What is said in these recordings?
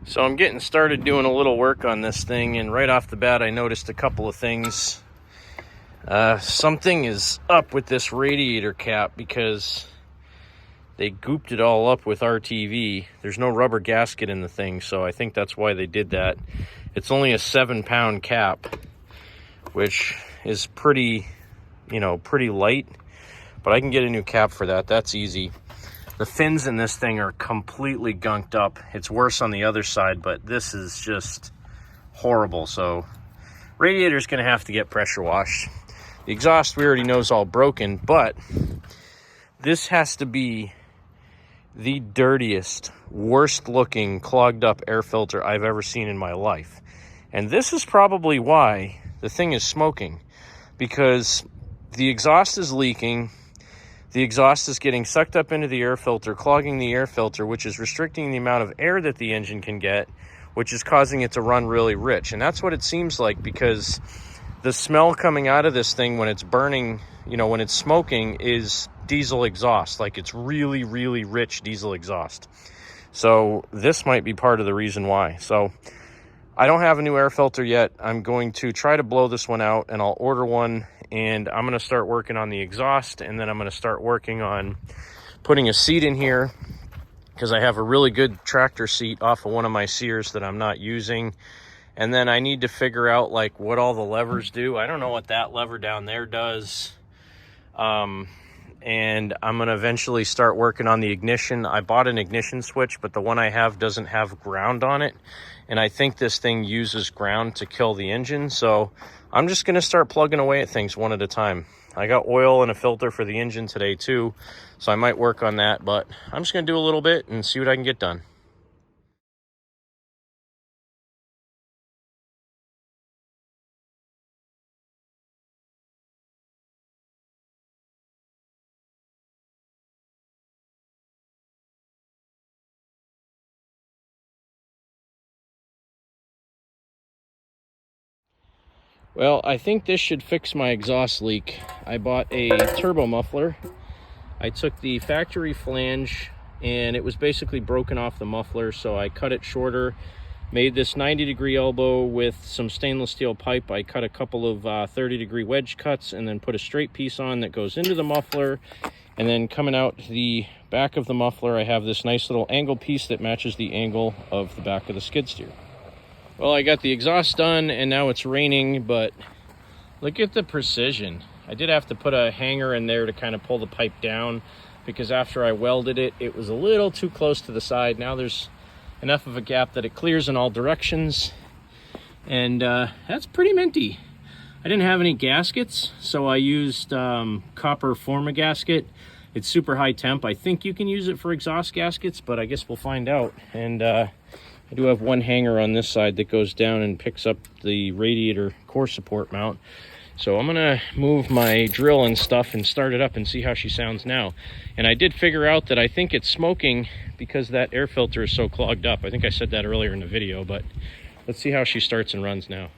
So I'm getting started doing a little work on this thing, and right off the bat I noticed a couple of things. Something is up with this radiator cap because they gooped it all up with RTV. There's no rubber gasket in the thing, so I think that's why they did that. It's only a 7-pound cap, which is pretty light, but I can get a new cap for that. That's easy. The fins in this thing are completely gunked up. It's worse on the other side, but this is just horrible. So radiator's gonna have to get pressure washed. The exhaust we already know is all broken, but this has to be the dirtiest, worst looking clogged up air filter I've ever seen in my life. And this is probably why the thing is smoking, because the exhaust is leaking. The exhaust is getting sucked up into the air filter, clogging the air filter, which is restricting the amount of air that the engine can get, which is causing it to run really rich. And that's what it seems like, because the smell coming out of this thing when it's burning, when it's smoking, is diesel exhaust. Like, it's really, really rich diesel exhaust. So this might be part of the reason why. So I don't have a new air filter yet. I'm going to try to blow this one out, and I'll order one, and I'm going to start working on the exhaust, and then I'm going to start working on putting a seat in here, because I have a really good tractor seat off of one of my Sears that I'm not using. And then I need to figure out like what all the levers do. I don't know what that lever down there does. And I'm going to eventually start working on the ignition. I bought an ignition switch, but the one I have doesn't have ground on it. And I think this thing uses ground to kill the engine. So I'm just going to start plugging away at things one at a time. I got oil and a filter for the engine today too, so I might work on that. But I'm just going to do a little bit and see what I can get done. Well, I think this should fix my exhaust leak. I bought a turbo muffler. I took the factory flange, and it was basically broken off the muffler, so I cut it shorter, made this 90-degree elbow with some stainless steel pipe. I cut a couple of 30-degree wedge cuts, and then put a straight piece on that goes into the muffler. And then coming out the back of the muffler, I have this nice little angle piece that matches the angle of the back of the skid steer. Well, I got the exhaust done, and now it's raining, but look at the precision. I did have to put a hanger in there to kind of pull the pipe down, because after I welded it, it was a little too close to the side. Now there's enough of a gap that it clears in all directions, and that's pretty minty. I didn't have any gaskets, so I used copper forma gasket. It's super high temp. I think you can use it for exhaust gaskets, but I guess we'll find out. And I do have one hanger on this side that goes down and picks up the radiator core support mount. So I'm gonna move my drill and stuff and start it up and see how she sounds now. And I did figure out that I think it's smoking because that air filter is so clogged up. I think I said that earlier in the video, but let's see how she starts and runs now.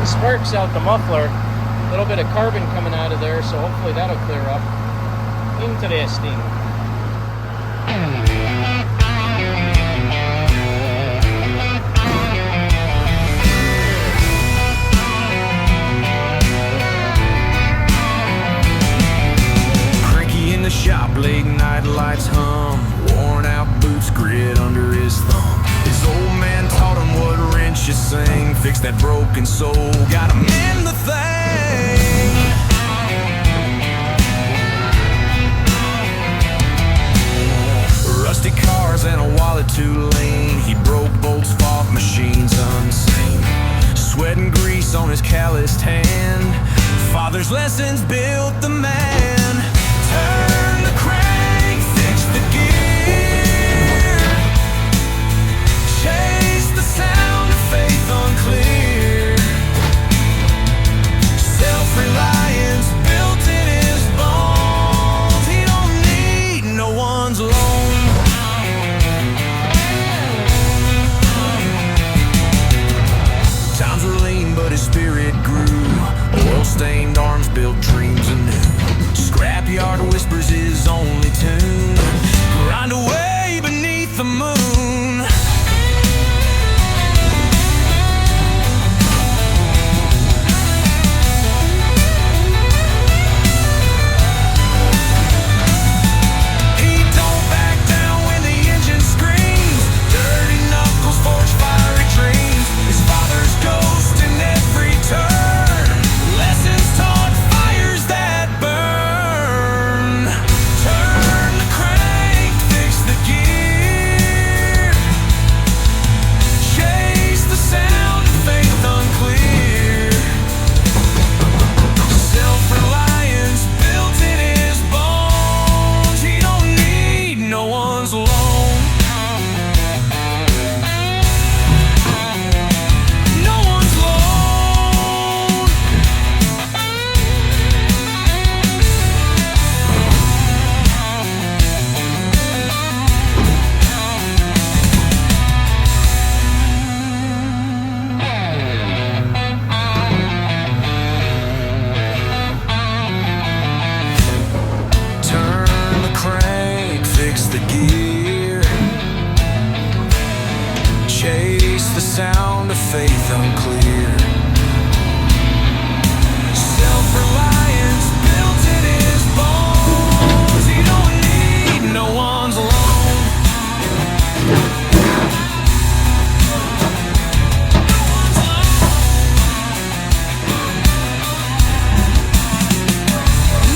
Sparks out the muffler, a little bit of carbon coming out of there, so hopefully that'll clear up. Interesting. Cranky in the shop, late night lights hum, worn out boots grit under his thumb. His old man taught him what wrenches sing, fix that broken soul, gotta mend the thing. too lean. He broke bolts, fought machines unseen. Sweat and grease on his calloused hand. Father's lessons built the man. Turn the crank, fix the gear. Chase the sound of faith unclear. Self-reliance built in his bones. He don't need no one's loan. Times were lean, but his spirit grew. Oil-stained arms built dreams anew. Scrapyard whispers his only tune. Grind away beneath the moon. He don't back down when the engine screams. Dirty knuckles forge fiery dreams. His father's ghost in every turn. Lessons taught, fires that burn. Turn the crank, fix the gear. Chase the sound of faith unclear. Self-reliance built in his bones. He don't need no one's loan. No one's loan. Turn the crank, fix the gear. Chase the sound of faith unclear. Self-reliance built in his bones. He don't need no one's loan.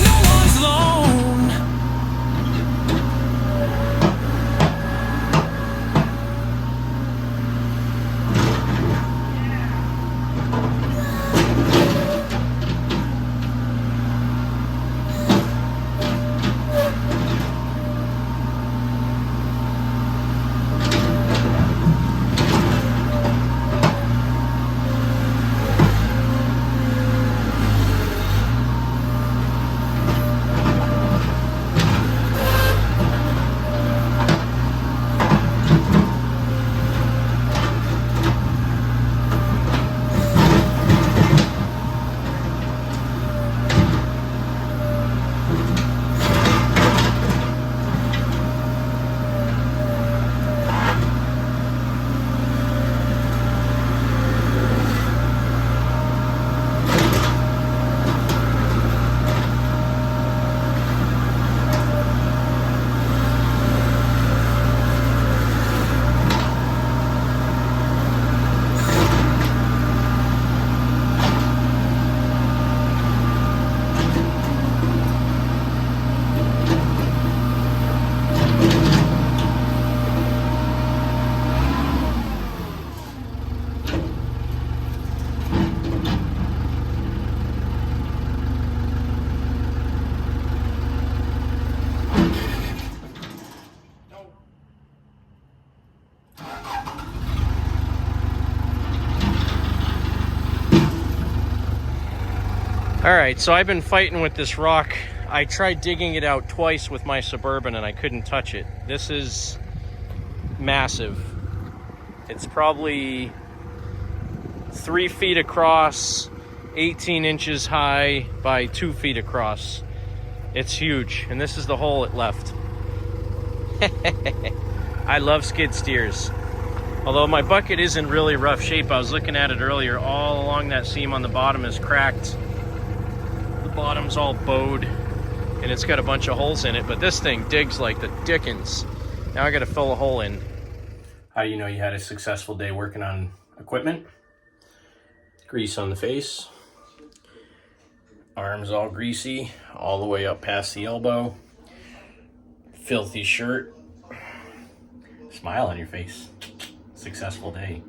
No one's loan. All right, so I've been fighting with this rock. I tried digging it out twice with my Suburban and I couldn't touch it. This is massive. It's probably 3 feet across, 18 inches high by 2 feet across. It's huge, and this is the hole it left. I love skid steers. Although my bucket is in really rough shape. I was looking at it earlier. All along that seam on the bottom is cracked. The bottom's all bowed, and it's got a bunch of holes in it, but this thing digs like the dickens. Now I gotta fill a hole in. How do you know you had a successful day working on equipment? Grease on the face. Arms all greasy, all the way up past the elbow. Filthy shirt. Smile on your face. Successful day.